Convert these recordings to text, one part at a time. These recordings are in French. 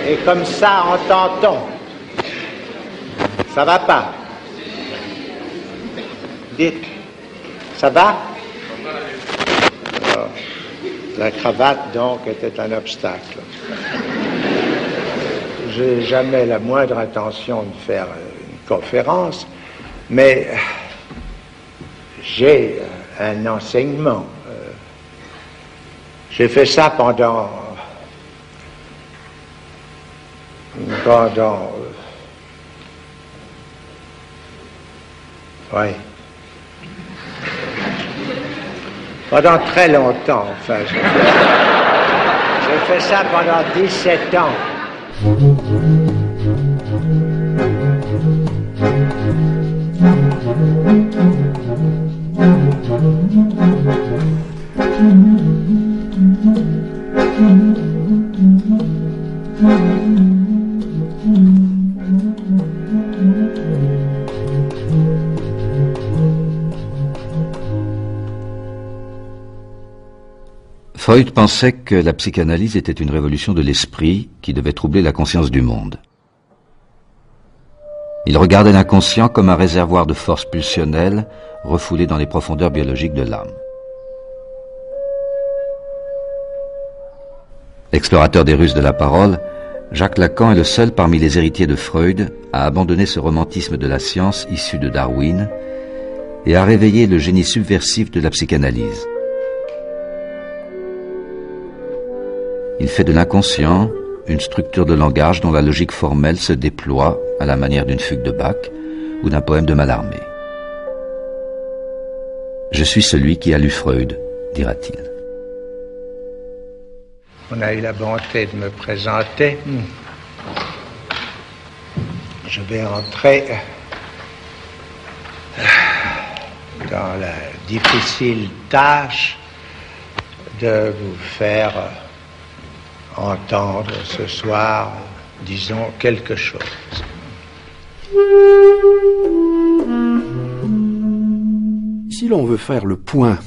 Et comme ça, entend-on. Ça va pas? Dites, ça va? Alors, la cravate, donc, était un obstacle. J'ai jamais la moindre intention de faire une conférence, mais j'ai un enseignement. J'ai fait ça pendant très longtemps, enfin. J'ai fait ça pendant 17 ans. Freud pensait que la psychanalyse était une révolution de l'esprit qui devait troubler la conscience du monde. Il regardait l'inconscient comme un réservoir de force pulsionnelle refoulé dans les profondeurs biologiques de l'âme. Explorateur des ruses de la parole, Jacques Lacan est le seul parmi les héritiers de Freud à abandonner ce romantisme de la science issu de Darwin et à réveiller le génie subversif de la psychanalyse. Il fait de l'inconscient une structure de langage dont la logique formelle se déploie à la manière d'une fugue de Bach ou d'un poème de Mallarmé. « Je suis celui qui a lu Freud », dira-t-il. On a eu la bonté de me présenter. Je vais entrer dans la difficile tâche de vous faire entendre ce soir, disons, quelque chose. Si l'on veut faire le point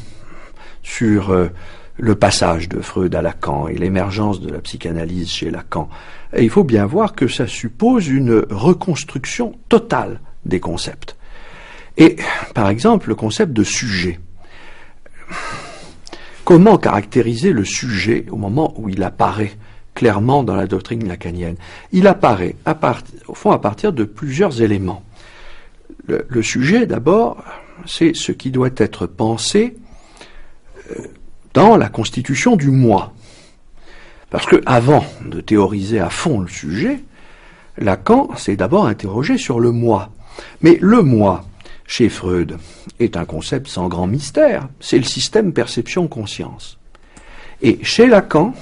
sur le passage de Freud à Lacan et l'émergence de la psychanalyse chez Lacan, il faut bien voir que ça suppose une reconstruction totale des concepts. Et, par exemple, le concept de sujet. Comment caractériser le sujet au moment où il apparaît clairement dans la doctrine lacanienne? Il apparaît au fond à partir de plusieurs éléments. Le sujet, d'abord, c'est ce qui doit être pensé dans la constitution du moi. Parce que avant de théoriser à fond le sujet, Lacan s'est d'abord interrogé sur le moi. Mais le moi, chez Freud, est un concept sans grand mystère. C'est le système perception-conscience. Et chez Lacan,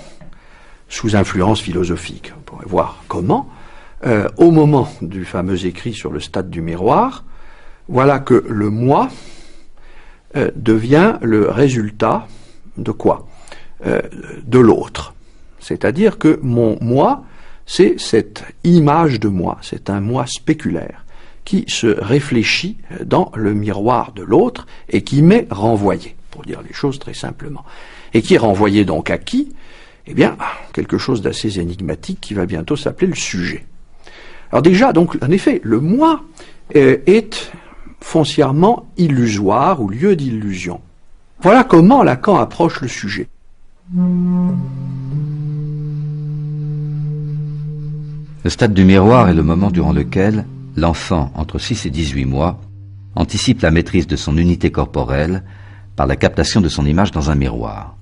sous influence philosophique, on pourrait voir comment, au moment du fameux écrit sur le stade du miroir, voilà que le moi devient le résultat de quoi? De l'autre. C'est-à-dire que mon moi, c'est cette image de moi, c'est un moi spéculaire qui se réfléchit dans le miroir de l'autre et qui m'est renvoyé, pour dire les choses très simplement. Et qui est renvoyé donc à qui? Eh bien, quelque chose d'assez énigmatique qui va bientôt s'appeler le sujet. Alors déjà, donc, en effet, le moi est foncièrement illusoire ou lieu d'illusion. Voilà comment Lacan approche le sujet. Le stade du miroir est le moment durant lequel l'enfant, entre 6 et 18 mois, anticipe la maîtrise de son unité corporelle par la captation de son image dans un miroir.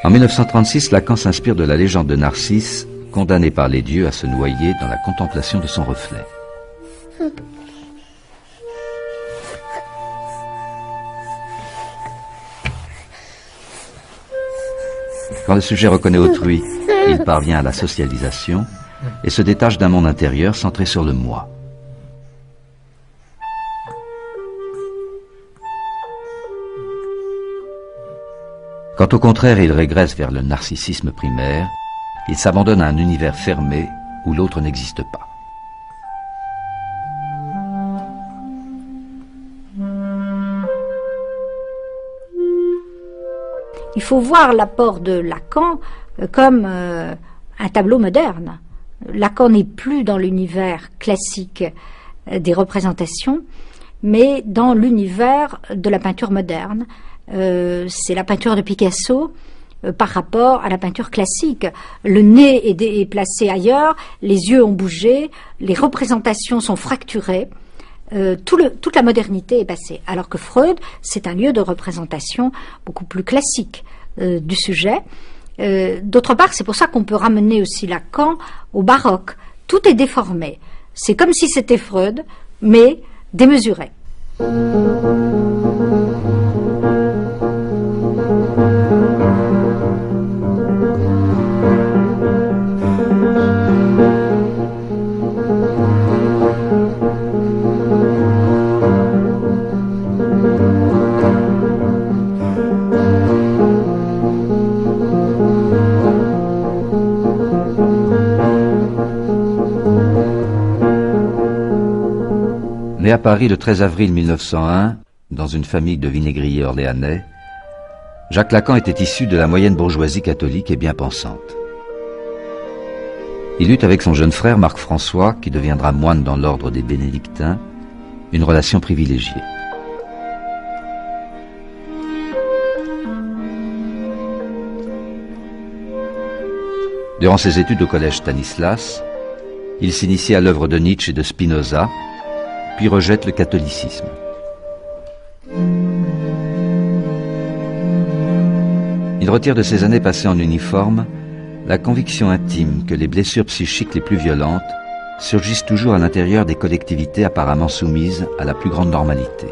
En 1936, Lacan s'inspire de la légende de Narcisse, condamné par les dieux à se noyer dans la contemplation de son reflet. Quand le sujet reconnaît autrui, il parvient à la socialisation et se détache d'un monde intérieur centré sur le moi. Quand au contraire il régresse vers le narcissisme primaire, il s'abandonne à un univers fermé où l'autre n'existe pas. Il faut voir l'apport de Lacan comme un tableau moderne. Lacan n'est plus dans l'univers classique des représentations, mais dans l'univers de la peinture moderne. C'est la peinture de Picasso par rapport à la peinture classique. Le nez est placé ailleurs, les yeux ont bougé, les représentations sont fracturées. Toute la modernité est passée. Alors que Freud, c'est un lieu de représentation beaucoup plus classique du sujet. D'autre part, c'est pour ça qu'on peut ramener aussi Lacan au baroque. Tout est déformé. C'est comme si c'était Freud, mais démesuré. Né à Paris le 13 avril 1901, dans une famille de vinaigriers orléanais, Jacques Lacan était issu de la moyenne bourgeoisie catholique et bien pensante. Il eut avec son jeune frère Marc-François, qui deviendra moine dans l'ordre des bénédictins, une relation privilégiée. Durant ses études au collège Stanislas, il s'initie à l'œuvre de Nietzsche et de Spinoza, puis rejette le catholicisme. Il retire de ses années passées en uniforme la conviction intime que les blessures psychiques les plus violentes surgissent toujours à l'intérieur des collectivités apparemment soumises à la plus grande normalité.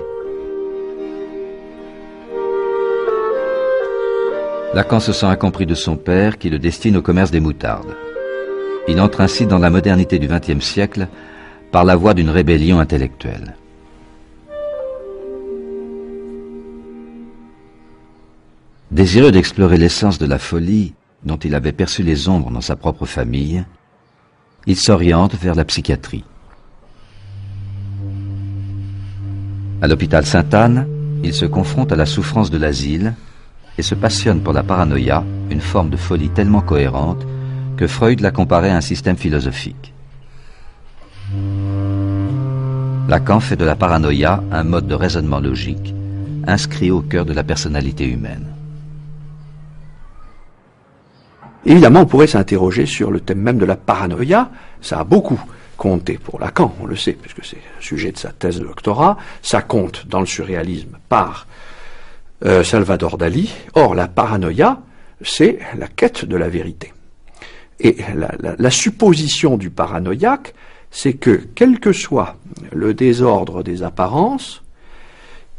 Lacan se sent incompris de son père qui le destine au commerce des moutardes. Il entre ainsi dans la modernité du XXe siècle par la voie d'une rébellion intellectuelle. Désireux d'explorer l'essence de la folie dont il avait perçu les ombres dans sa propre famille, il s'oriente vers la psychiatrie. À l'hôpital Sainte-Anne, il se confronte à la souffrance de l'asile et se passionne pour la paranoïa, une forme de folie tellement cohérente que Freud l'a comparée à un système philosophique. Lacan fait de la paranoïa un mode de raisonnement logique, inscrit au cœur de la personnalité humaine. Évidemment, on pourrait s'interroger sur le thème même de la paranoïa. Ça a beaucoup compté pour Lacan, on le sait, puisque c'est le sujet de sa thèse de doctorat. Ça compte dans le surréalisme par Salvador Dali. Or, la paranoïa, c'est la quête de la vérité. Et la supposition du paranoïaque, c'est que, quel que soit le désordre des apparences,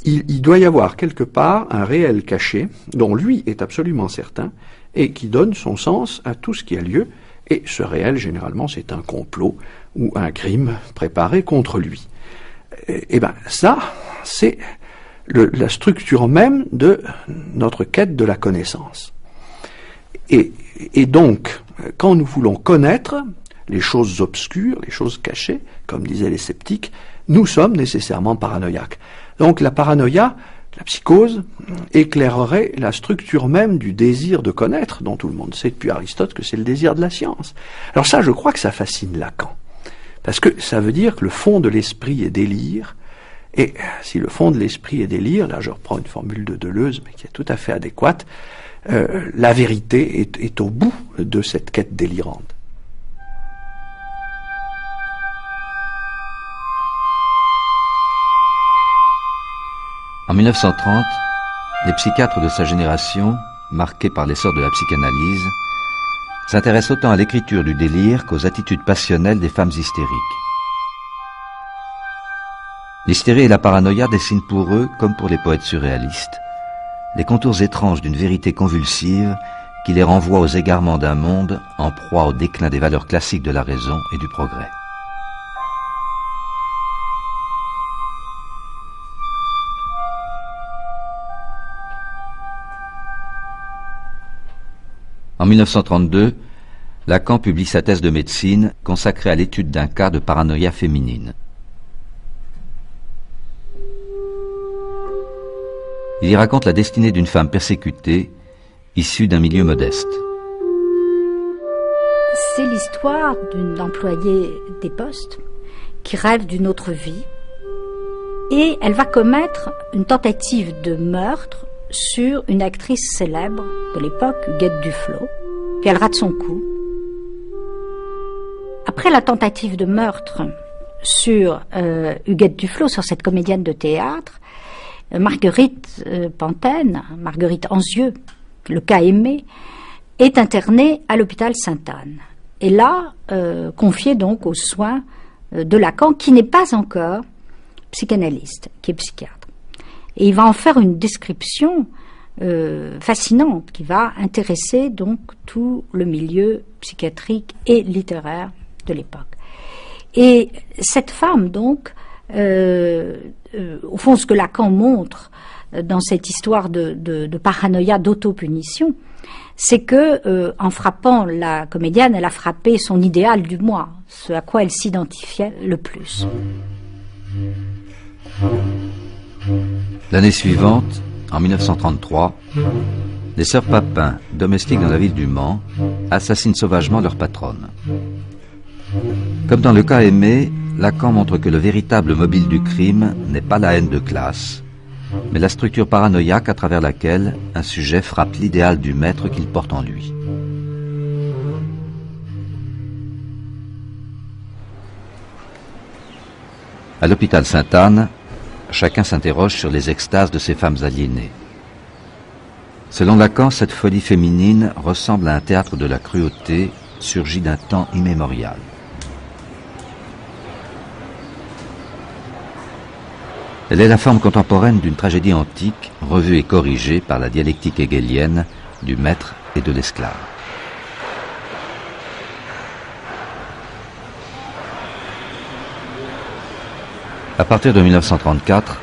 il doit y avoir quelque part un réel caché, dont lui est absolument certain, et qui donne son sens à tout ce qui a lieu, et ce réel, généralement, c'est un complot ou un crime préparé contre lui. Et bien, ça, c'est la structure même de notre quête de la connaissance. Et donc, quand nous voulons connaître les choses obscures, les choses cachées, comme disaient les sceptiques, nous sommes nécessairement paranoïaques. Donc la paranoïa, la psychose, éclairerait la structure même du désir de connaître, dont tout le monde sait depuis Aristote que c'est le désir de la science. Alors ça, je crois que ça fascine Lacan, parce que ça veut dire que le fond de l'esprit est délire, et si le fond de l'esprit est délire, là je reprends une formule de Deleuze, mais qui est tout à fait adéquate, la vérité est au bout de cette quête délirante. En 1930, les psychiatres de sa génération, marqués par l'essor de la psychanalyse, s'intéressent autant à l'écriture du délire qu'aux attitudes passionnelles des femmes hystériques. L'hystérie et la paranoïa dessinent pour eux, comme pour les poètes surréalistes, les contours étranges d'une vérité convulsive qui les renvoie aux égarements d'un monde en proie au déclin des valeurs classiques de la raison et du progrès. En 1932, Lacan publie sa thèse de médecine consacrée à l'étude d'un cas de paranoïa féminine. Il y raconte la destinée d'une femme persécutée issue d'un milieu modeste. C'est l'histoire d'une employée des postes qui rêve d'une autre vie et elle va commettre une tentative de meurtre sur une actrice célèbre de l'époque, Huguette Duflos, puis elle rate son coup. Après la tentative de meurtre sur Huguette Duflos, sur cette comédienne de théâtre, Marguerite Pantene, Marguerite Anzieux, le cas aimé, est internée à l'hôpital Sainte-Anne. Et là, confiée donc aux soins de Lacan, qui n'est pas encore psychanalyste, qui est psychiatre. Et il va en faire une description fascinante qui va intéresser donc tout le milieu psychiatrique et littéraire de l'époque. Et cette femme, donc, au fond, ce que Lacan montre dans cette histoire de paranoïa, d'autopunition, c'est que, en frappant la comédienne, elle a frappé son idéal du moi, ce à quoi elle s'identifiait le plus. L'année suivante, en 1933, les sœurs Papin, domestiques dans la ville du Mans, assassinent sauvagement leur patronne. Comme dans le cas Aimé, Lacan montre que le véritable mobile du crime n'est pas la haine de classe, mais la structure paranoïaque à travers laquelle un sujet frappe l'idéal du maître qu'il porte en lui. À l'hôpital Sainte-Anne, chacun s'interroge sur les extases de ces femmes aliénées. Selon Lacan, cette folie féminine ressemble à un théâtre de la cruauté surgi d'un temps immémorial. Elle est la forme contemporaine d'une tragédie antique, revue et corrigée par la dialectique hegelienne du maître et de l'esclave. À partir de 1934,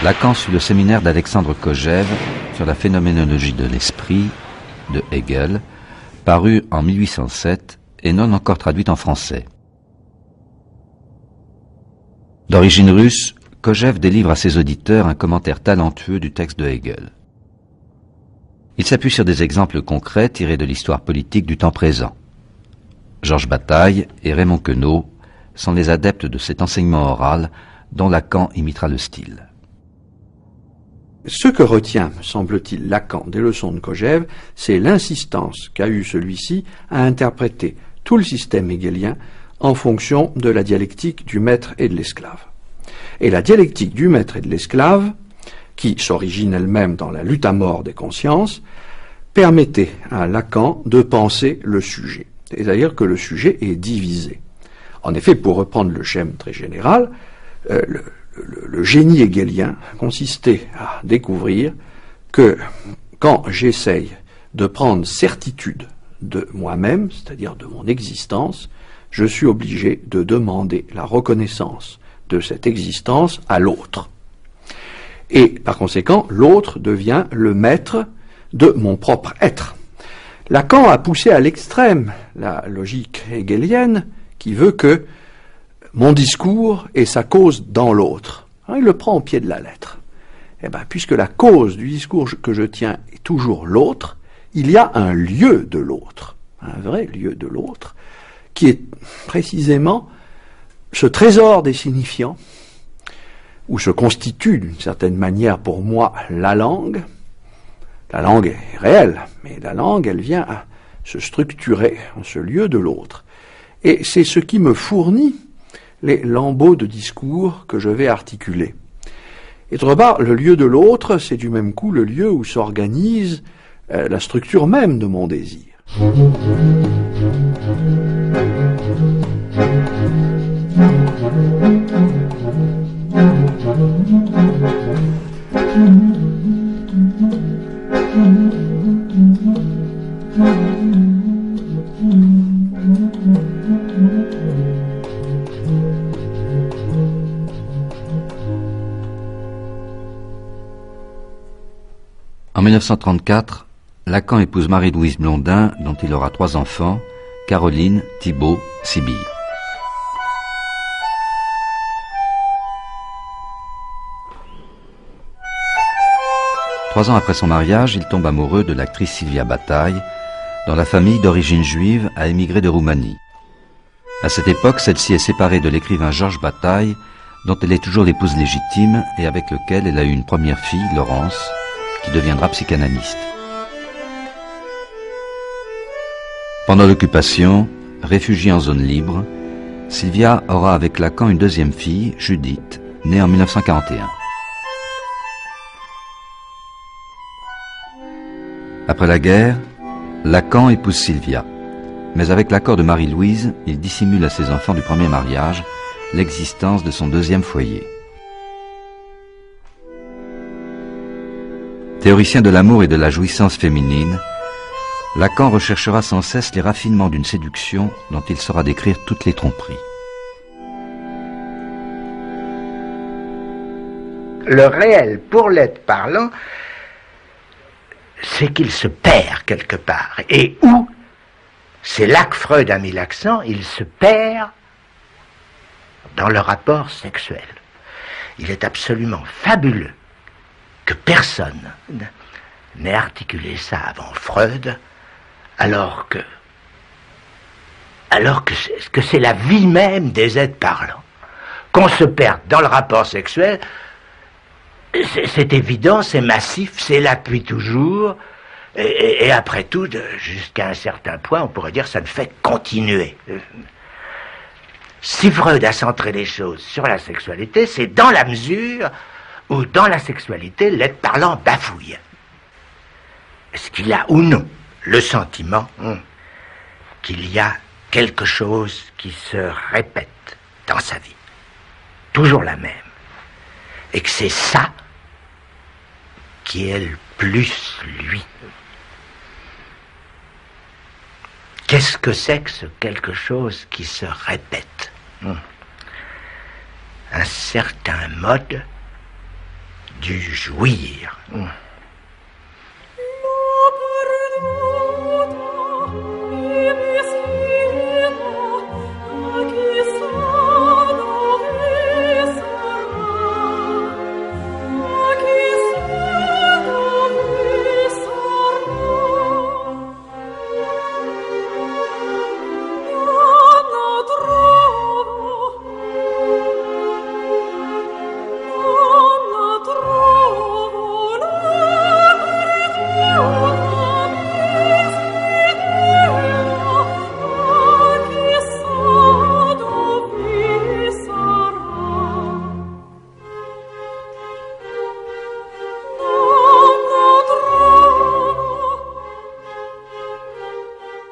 Lacan suit le séminaire d'Alexandre Kojève sur la phénoménologie de l'esprit de Hegel, paru en 1807 et non encore traduite en français. D'origine russe, Kojève délivre à ses auditeurs un commentaire talentueux du texte de Hegel. Il s'appuie sur des exemples concrets tirés de l'histoire politique du temps présent. Georges Bataille et Raymond Queneau sont les adeptes de cet enseignement oral dont Lacan imitera le style. Ce que retient, me semble-t-il, Lacan des leçons de Kojève, c'est l'insistance qu'a eu celui-ci à interpréter tout le système hegelien en fonction de la dialectique du maître et de l'esclave. Et la dialectique du maître et de l'esclave, qui s'origine elle-même dans la lutte à mort des consciences, permettait à Lacan de penser le sujet. C'est-à-dire que le sujet est divisé. En effet, pour reprendre le schème très général, le génie hegelien consistait à découvrir que quand j'essaye de prendre certitude de moi-même, c'est-à-dire de mon existence, je suis obligé de demander la reconnaissance de cette existence à l'autre. Et par conséquent, l'autre devient le maître de mon propre être. Lacan a poussé à l'extrême la logique hegelienne qui veut que mon discours est sa cause dans l'autre. Il le prend au pied de la lettre. Eh bien, puisque la cause du discours que je tiens est toujours l'autre, il y a un lieu de l'autre, un vrai lieu de l'autre, qui est précisément ce trésor des signifiants, où se constitue d'une certaine manière pour moi la langue. La langue est réelle, mais la langue, elle vient à se structurer en ce lieu de l'autre. Et c'est ce qui me fournit les lambeaux de discours que je vais articuler. Et d'autre part, le lieu de l'autre, c'est du même coup le lieu où s'organise la structure même de mon désir. En 1934, Lacan épouse Marie-Louise Blondin, dont il aura 3 enfants, Caroline, Thibault, Sibylle. 3 ans après son mariage, il tombe amoureux de l'actrice Sylvia Bataille, dont la famille d'origine juive a émigré de Roumanie. À cette époque, celle-ci est séparée de l'écrivain Georges Bataille, dont elle est toujours l'épouse légitime et avec lequel elle a eu une première fille, Laurence, qui deviendra psychanalyste. Pendant l'occupation, réfugiée en zone libre, Sylvia aura avec Lacan une deuxième fille, Judith, née en 1941. Après la guerre, Lacan épouse Sylvia. Mais avec l'accord de Marie-Louise, il dissimule à ses enfants du premier mariage l'existence de son deuxième foyer. Théoricien de l'amour et de la jouissance féminine, Lacan recherchera sans cesse les raffinements d'une séduction dont il saura décrire toutes les tromperies. Le réel, pour l'être parlant, c'est qu'il se perd quelque part. Et où, c'est là que Freud a mis l'accent, il se perd dans le rapport sexuel. Il est absolument fabuleux que personne n'ait articulé ça avant Freud, alors que c'est la vie même des êtres parlants. Qu'on se perde dans le rapport sexuel, c'est évident, c'est massif, c'est là depuis toujours, et après tout, jusqu'à un certain point, on pourrait dire que ça ne fait continuer. Si Freud a centré les choses sur la sexualité, c'est dans la mesure où dans la sexualité, l'être parlant bafouille. Est-ce qu'il a ou non le sentiment qu'il y a quelque chose qui se répète dans sa vie, toujours la même, et que c'est ça qui est le plus lui. Qu'est-ce que c'est que ce quelque chose qui se répète? Un certain mode du jouir.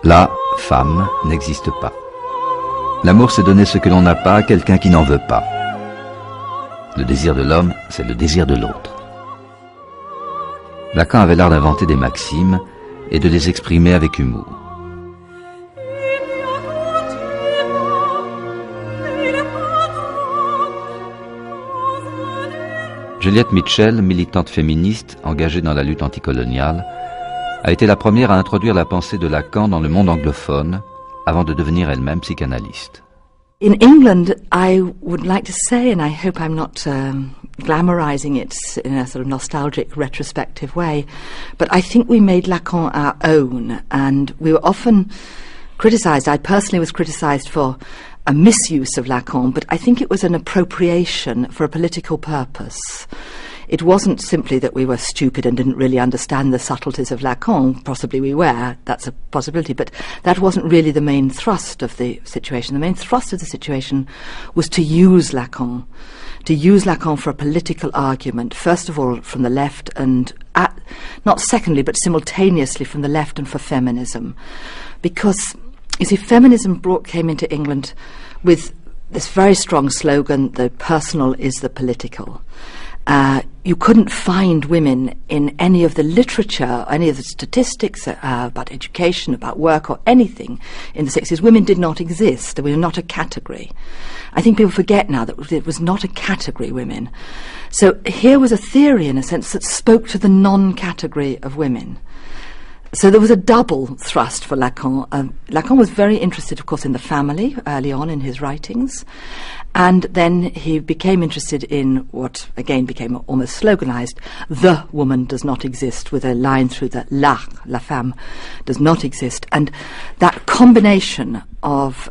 La femme n'existe pas. L'amour, c'est donner ce que l'on n'a pas à quelqu'un qui n'en veut pas. Le désir de l'homme, c'est le désir de l'autre. Lacan avait l'art d'inventer des maximes et de les exprimer avec humour. Juliette Mitchell, militante féministe engagée dans la lutte anticoloniale, a été la première à introduire la pensée de Lacan dans le monde anglophone avant de devenir elle-même psychanalyste. In England, I would like to say, and I hope I'm not glamorizing it in a sort of nostalgic, retrospective way, but I think we made Lacan our own, and we were often criticized. I personally was criticized for a misuse of Lacan, but I think it was an appropriation for a political purpose. It wasn't simply that we were stupid and didn't really understand the subtleties of Lacan. Possibly we were, that's a possibility, but that wasn't really the main thrust of the situation. The main thrust of the situation was to use Lacan for a political argument, first of all from the left and, not secondly, but simultaneously from the left and for feminism. Because, you see, feminism came into England with this very strong slogan, the personal is the political. You couldn't find women in any of the literature, any of the statistics about education, about work or anything in the 60s. Women did not exist. They were not a category. I think people forget now that it was not a category, women. So here was a theory, in a sense, that spoke to the non-category of women. So there was a double thrust for Lacan. Lacan was very interested, of course, in the family early on in his writings, and then he became interested in what, again, became almost sloganized, the woman does not exist, with a line through the la femme, does not exist. And that combination of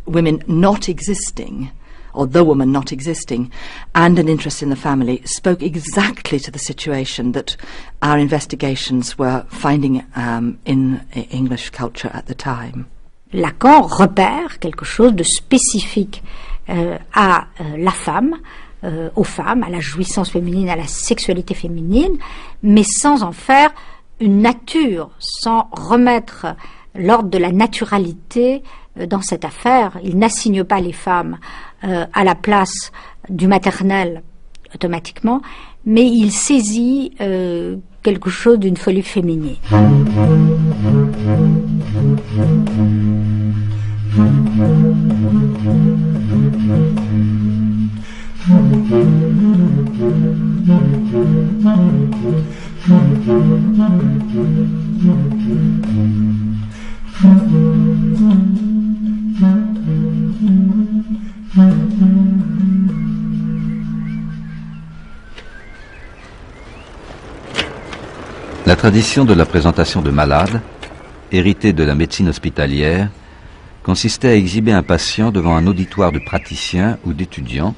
women not existing, or the woman not existing, and an interest in the family spoke exactly to the situation that our investigations were finding in English culture at the time. Lacan repère quelque chose de spécifique à la femme, aux femmes, à la jouissance féminine, à la sexualité féminine, mais sans en faire une nature, sans remettre l'ordre de la naturalité dans cette affaire. Il n'assigne pas les femmes à la place du maternel automatiquement, mais il saisit quelque chose d'une folie féminine. La tradition de la présentation de malades, héritée de la médecine hospitalière, consistait à exhiber un patient devant un auditoire de praticiens ou d'étudiants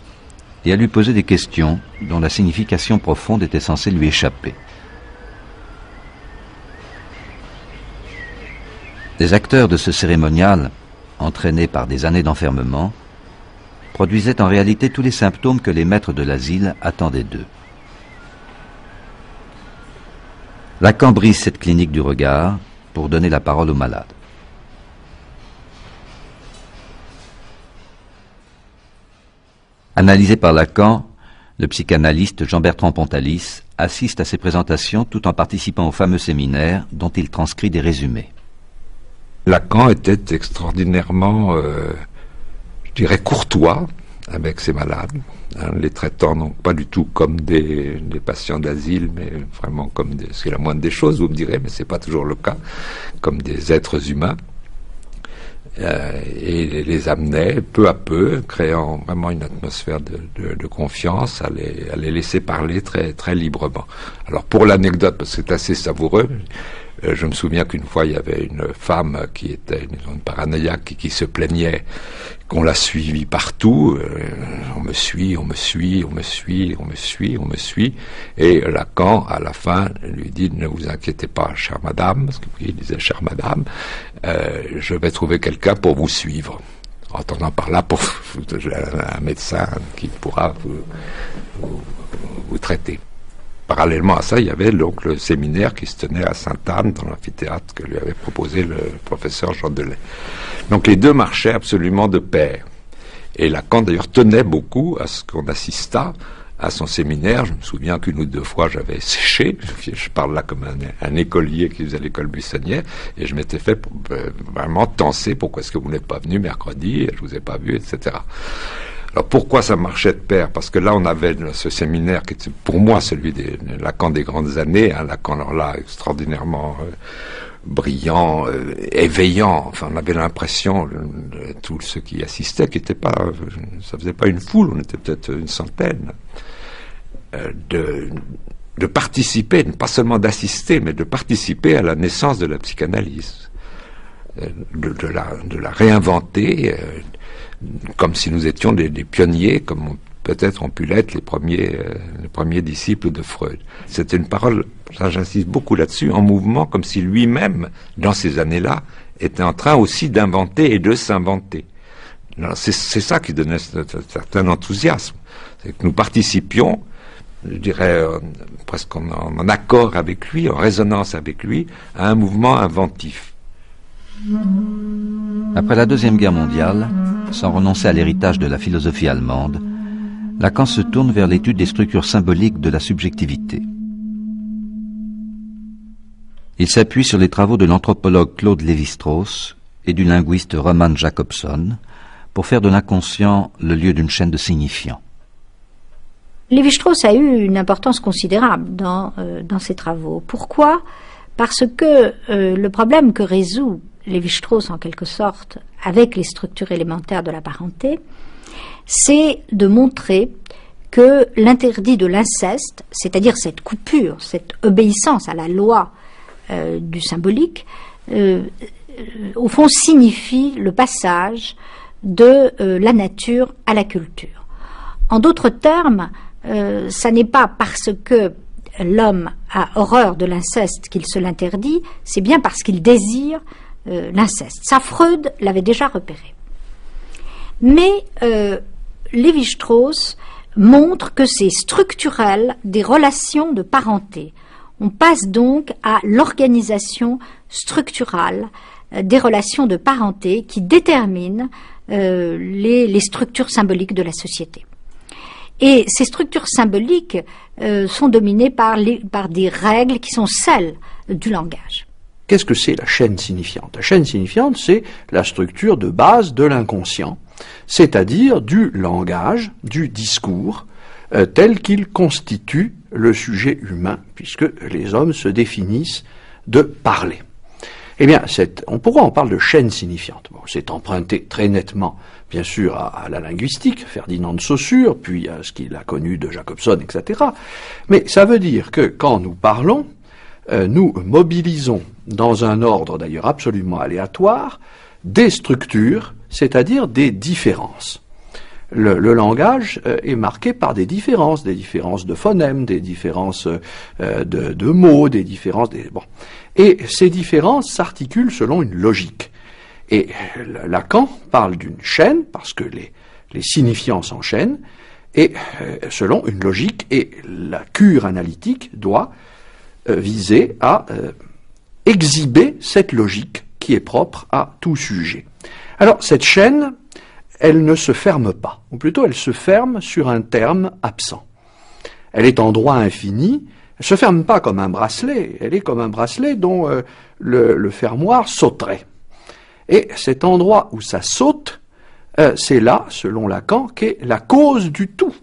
et à lui poser des questions dont la signification profonde était censée lui échapper. Les acteurs de ce cérémonial, entraînés par des années d'enfermement, produisaient en réalité tous les symptômes que les maîtres de l'asile attendaient d'eux. Lacan brise cette clinique du regard pour donner la parole aux malades. Analysé par Lacan, le psychanalyste Jean-Bertrand Pontalis assiste à ces présentations tout en participant au fameux séminaire dont il transcrit des résumés. Lacan était extraordinairement, je dirais, courtois avec ses malades, les traitant donc pas du tout comme des patients d'asile, mais vraiment comme c'est la moindre des choses, vous me direz, mais c'est pas toujours le cas, comme des êtres humains, et les amenait peu à peu, créant vraiment une atmosphère de confiance, à les laisser parler très, très librement. Alors pour l'anecdote, parce que c'est assez savoureux, je me souviens qu'une fois il y avait une femme qui était une paranoïaque qui se plaignait qu'on l'a suivie partout, on me suit, et Lacan à la fin lui dit: ne vous inquiétez pas, chère madame, parce qu'il disait chère madame, je vais trouver quelqu'un pour vous suivre, entendant par là pour un médecin qui pourra vous traiter. Parallèlement à ça, il y avait donc le séminaire qui se tenait à Sainte-Anne, dans l'amphithéâtre que lui avait proposé le professeur Jean Delay. Donc les deux marchaient absolument de pair. Et Lacan d'ailleurs tenait beaucoup à ce qu'on assistât à son séminaire. Je me souviens qu'une ou deux fois j'avais séché, je parle là comme un écolier qui faisait l'école buissonnière, et je m'étais fait vraiment tenser: pourquoi est-ce que vous n'êtes pas venu mercredi, je vous ai pas vu, etc. Alors pourquoi ça marchait de pair? Parce que là on avait ce séminaire qui était pour moi celui des Lacan des grandes années, Lacan alors là extraordinairement brillant, éveillant, enfin on avait l'impression, tous ceux qui assistaient, qui étaient pas, ça faisait pas une foule, on était peut-être une centaine, de participer, pas seulement d'assister, mais de participer à la naissance de la psychanalyse, de la réinventer, comme si nous étions des pionniers, comme peut-être ont pu l'être les premiers disciples de Freud. C'était une parole, ça j'insiste beaucoup là-dessus, en mouvement, comme si lui-même, dans ces années-là, était en train aussi d'inventer et de s'inventer. C'est ça qui donnait un certain enthousiasme. C'est que nous participions, je dirais, presque en accord avec lui, en résonance avec lui, à un mouvement inventif. Après la Deuxième Guerre mondiale, sans renoncer à l'héritage de la philosophie allemande, Lacan se tourne vers l'étude des structures symboliques de la subjectivité. Il s'appuie sur les travaux de l'anthropologue Claude Lévi-Strauss et du linguiste Roman Jakobson pour faire de l'inconscient le lieu d'une chaîne de signifiants. Lévi-Strauss a eu une importance considérable dans ses travaux. Pourquoi ? Parce que le problème que résout Lévi-Strauss, en quelque sorte, avec les structures élémentaires de la parenté, c'est de montrer que l'interdit de l'inceste, c'est-à-dire cette coupure, cette obéissance à la loi du symbolique, au fond signifie le passage de la nature à la culture. En d'autres termes, ça n'est pas parce que l'homme a horreur de l'inceste qu'il se l'interdit, c'est bien parce qu'il désire l'inceste. Ça, Freud l'avait déjà repéré. Mais Lévi-Strauss montre que c'est structurel des relations de parenté. On passe donc à l'organisation structurale des relations de parenté qui déterminent les structures symboliques de la société. Et ces structures symboliques sont dominées par des règles qui sont celles du langage. Qu'est-ce que c'est la chaîne signifiante? La chaîne signifiante, c'est la structure de base de l'inconscient, c'est-à-dire du langage, du discours, tel qu'il constitue le sujet humain, puisque les hommes se définissent de parler. Eh bien, on parle de chaîne signifiante. Bon, c'est emprunté très nettement, bien sûr, à la linguistique, Ferdinand de Saussure, puis à ce qu'il a connu de Jacobson, etc. Mais ça veut dire que quand nous parlons, nous mobilisons, dans un ordre d'ailleurs absolument aléatoire, des structures, c'est-à-dire des différences. Le langage est marqué par des différences de phonèmes, des différences de mots, des différences... Et ces différences s'articulent selon une logique. Et Lacan parle d'une chaîne, parce que les signifiants s'enchaînent, et selon une logique, et la cure analytique doit viser à exhiber cette logique qui est propre à tout sujet. Alors, cette chaîne, elle ne se ferme pas, ou plutôt elle se ferme sur un terme absent. Elle est en droit infini, elle se ferme pas comme un bracelet, elle est comme un bracelet dont le fermoir sauterait. Et cet endroit où ça saute, c'est là, selon Lacan, qu'est la cause du tout.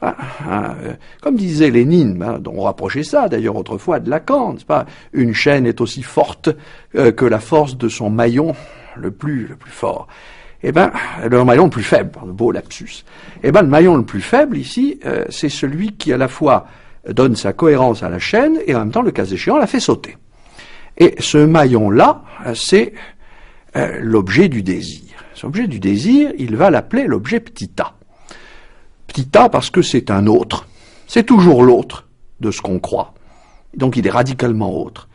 Comme disait Lénine, on rapprochait ça d'ailleurs autrefois de Lacan, n'est-ce pas? Une chaîne est aussi forte que la force de son maillon le plus fort. Eh ben, le maillon le plus faible, beau lapsus. Eh ben, le maillon le plus faible ici, c'est celui qui à la fois donne sa cohérence à la chaîne et en même temps, le cas échéant, la fait sauter. Et ce maillon-là, c'est l'objet du désir. Cet objet du désir, il va l'appeler l'objet petit a. Petit a parce que c'est un autre. C'est toujours l'autre de ce qu'on croit. Donc il est radicalement autre.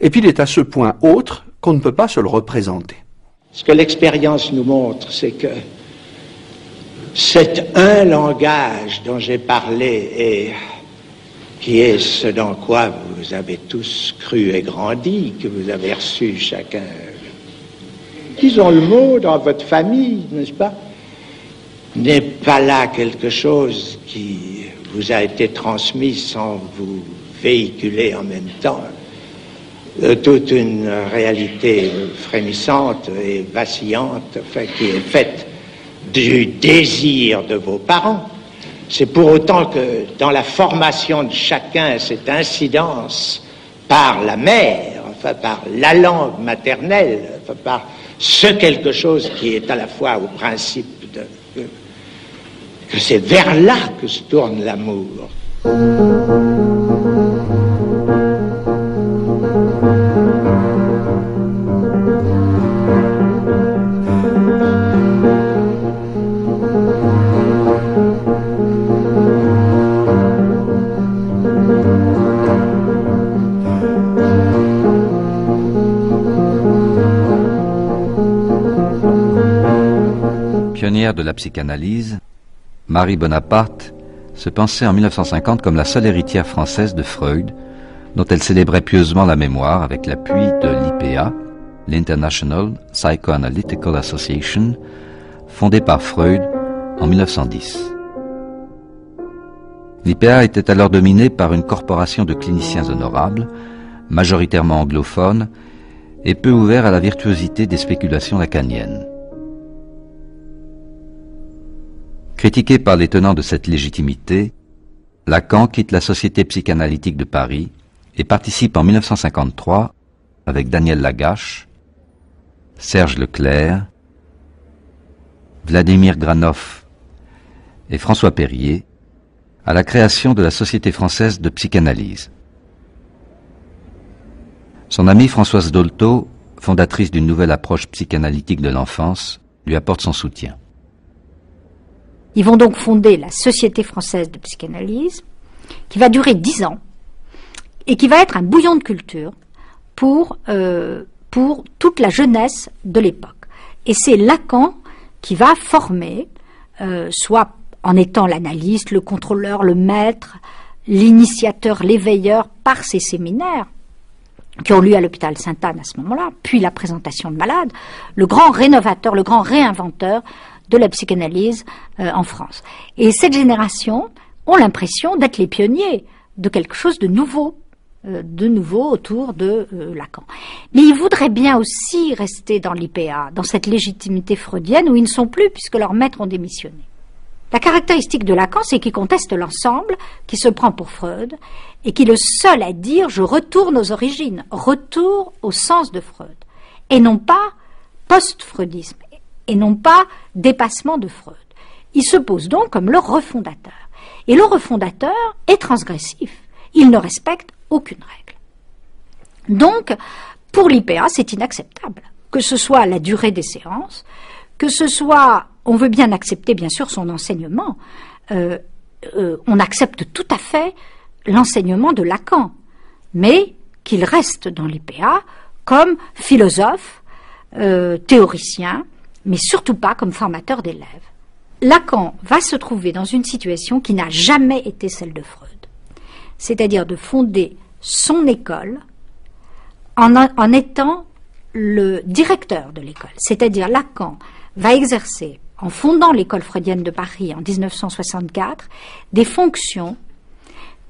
Et puis il est à ce point autre qu'on ne peut pas se le représenter. Ce que l'expérience nous montre, c'est que cet un langage dont j'ai parlé et qui est ce dans quoi vous avez tous cru et grandi, que vous avez reçu chacun, disons le mot dans votre famille, n'est-ce pas, n'est pas là quelque chose qui vous a été transmis sans vous véhiculer en même temps toute une réalité frémissante et vacillante, enfin, qui est faite du désir de vos parents. C'est pour autant que dans la formation de chacun, cette incidence par la mère, enfin par la langue maternelle, enfin par ce quelque chose qui est à la fois au principe de... que c'est vers là que se tourne l'amour. Pionnière de la psychanalyse, Marie Bonaparte se pensait en 1950 comme la seule héritière française de Freud, dont elle célébrait pieusement la mémoire avec l'appui de l'IPA, l'International Psychoanalytical Association, fondée par Freud en 1910. L'IPA était alors dominée par une corporation de cliniciens honorables, majoritairement anglophones, et peu ouverts à la virtuosité des spéculations lacaniennes. Critiqué par les tenants de cette légitimité, Lacan quitte la Société psychanalytique de Paris et participe en 1953, avec Daniel Lagache, Serge Leclerc, Vladimir Granov et François Perrier, à la création de la Société française de psychanalyse. Son amie Françoise Dolto, fondatrice d'une nouvelle approche psychanalytique de l'enfance, lui apporte son soutien. Ils vont donc fonder la Société française de psychanalyse, qui va durer 10 ans, et qui va être un bouillon de culture pour toute la jeunesse de l'époque. Et c'est Lacan qui va former, soit en étant l'analyste, le contrôleur, le maître, l'initiateur, l'éveilleur, par ces séminaires, qui ont lieu à l'hôpital Sainte-Anne à ce moment-là, puis la présentation de malades, le grand rénovateur, le grand réinventeur de la psychanalyse en France. Et cette génération ont l'impression d'être les pionniers de quelque chose de nouveau autour de Lacan. Mais ils voudraient bien aussi rester dans l'IPA, dans cette légitimité freudienne où ils ne sont plus puisque leurs maîtres ont démissionné. La caractéristique de Lacan, c'est qu'il conteste l'ensemble, qui se prend pour Freud, et qui est le seul à dire « je retourne aux origines, retour au sens de Freud », et non pas post-freudisme, et non pas dépassement de Freud. Il se pose donc comme le refondateur. Et le refondateur est transgressif. Il ne respecte aucune règle. Donc, pour l'IPA, c'est inacceptable. Que ce soit la durée des séances, que ce soit, on veut bien accepter bien sûr son enseignement, on accepte tout à fait l'enseignement de Lacan, mais qu'il reste dans l'IPA comme philosophe, théoricien, mais surtout pas comme formateur d'élèves. Lacan va se trouver dans une situation qui n'a jamais été celle de Freud, c'est-à-dire de fonder son école en étant le directeur de l'école, c'est-à-dire Lacan va exercer, en fondant l'école freudienne de Paris en 1964, des fonctions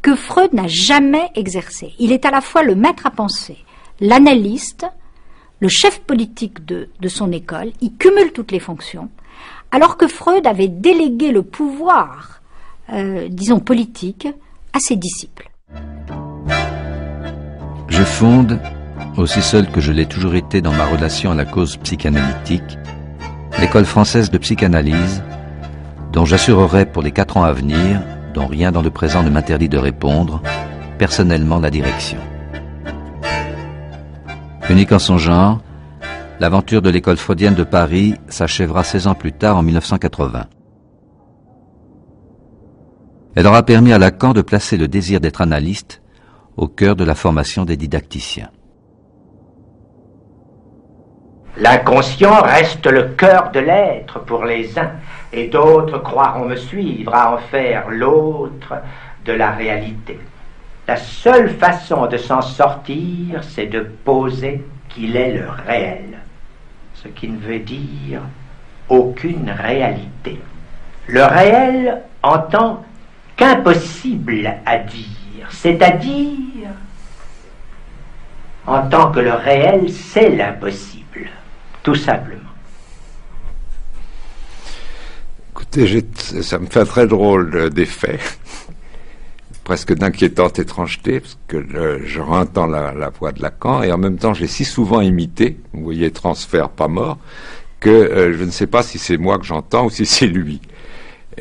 que Freud n'a jamais exercées. Il est à la fois le maître à penser, l'analyste, le chef politique de son école, il cumule toutes les fonctions, alors que Freud avait délégué le pouvoir, disons politique, à ses disciples. Je fonde, aussi seul que je l'ai toujours été dans ma relation à la cause psychanalytique, l'école française de psychanalyse, dont j'assurerai pour les 4 ans à venir, dont rien dans le présent ne m'interdit de répondre, personnellement la direction. Unique en son genre, l'aventure de l'école freudienne de Paris s'achèvera 16 ans plus tard, en 1980. Elle aura permis à Lacan de placer le désir d'être analyste au cœur de la formation des didacticiens. L'inconscient reste le cœur de l'être pour les uns, et d'autres croiront me suivre à en faire l'autre de la réalité. La seule façon de s'en sortir, c'est de poser qu'il est le réel, ce qui ne veut dire aucune réalité. Le réel en tant qu'impossible à dire, c'est-à-dire en tant que le réel c'est l'impossible, tout simplement. Écoutez, ça me fait un très drôle d'effet, presque d'inquiétante étrangeté, parce que je entends la voix de Lacan, et en même temps, je l'ai si souvent imité, vous voyez, transfert pas mort, que je ne sais pas si c'est moi que j'entends ou si c'est lui.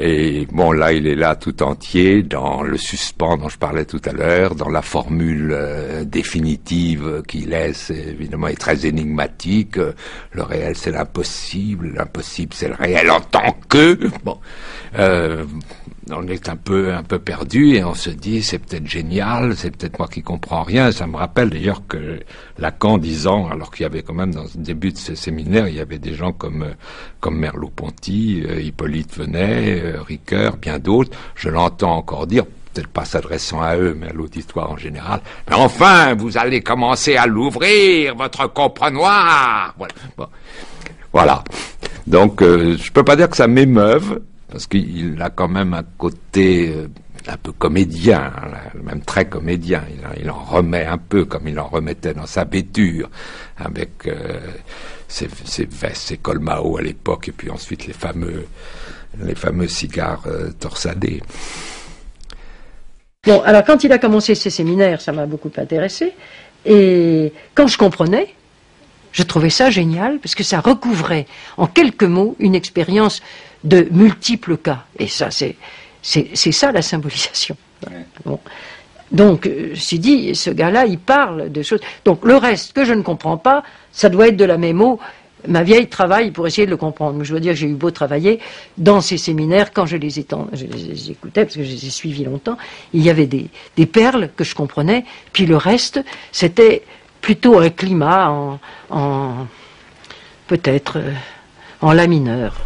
Et bon, là, il est là tout entier, dans le suspens dont je parlais tout à l'heure, dans la formule définitive qu'il laisse, évidemment, est très énigmatique. Le réel, c'est l'impossible c'est le réel en tant que... Bon, on est un peu perdu et on se dit, c'est peut-être génial, c'est peut-être moi qui comprends rien. Ça me rappelle d'ailleurs que Lacan disant, alors qu'il y avait quand même dans le début de ce séminaire, il y avait des gens comme Merleau-Ponty, Hippolyte Venet, Ricoeur, bien d'autres. Je l'entends encore dire, peut-être pas s'adressant à eux, mais à l'auditoire en général. Mais enfin, vous allez commencer à l'ouvrir, votre comprenoir. Voilà. Bon. Voilà. Donc, je peux pas dire que ça m'émeuve, parce qu'il a quand même un côté un peu comédien, même très comédien. Il en remet un peu comme il en remettait dans sa vêture, avec ses vestes, ses colmao à l'époque, et puis ensuite les fameux cigares torsadés. Bon, alors quand il a commencé ses séminaires, ça m'a beaucoup intéressé. Et quand je comprenais, je trouvais ça génial, parce que ça recouvrait en quelques mots une expérience de multiples cas. Et ça, c'est ça la symbolisation. Ouais. Bon. Donc, je me suis dit, ce gars-là, il parle de choses. Donc, le reste que je ne comprends pas, ça doit être de la mémo. Ma vieille travaille pour essayer de le comprendre. Mais je veux dire, j'ai eu beau travailler dans ces séminaires, quand je les écoutais, parce que je les ai suivis longtemps, il y avait des perles que je comprenais, puis le reste, c'était plutôt un climat peut-être en la mineur.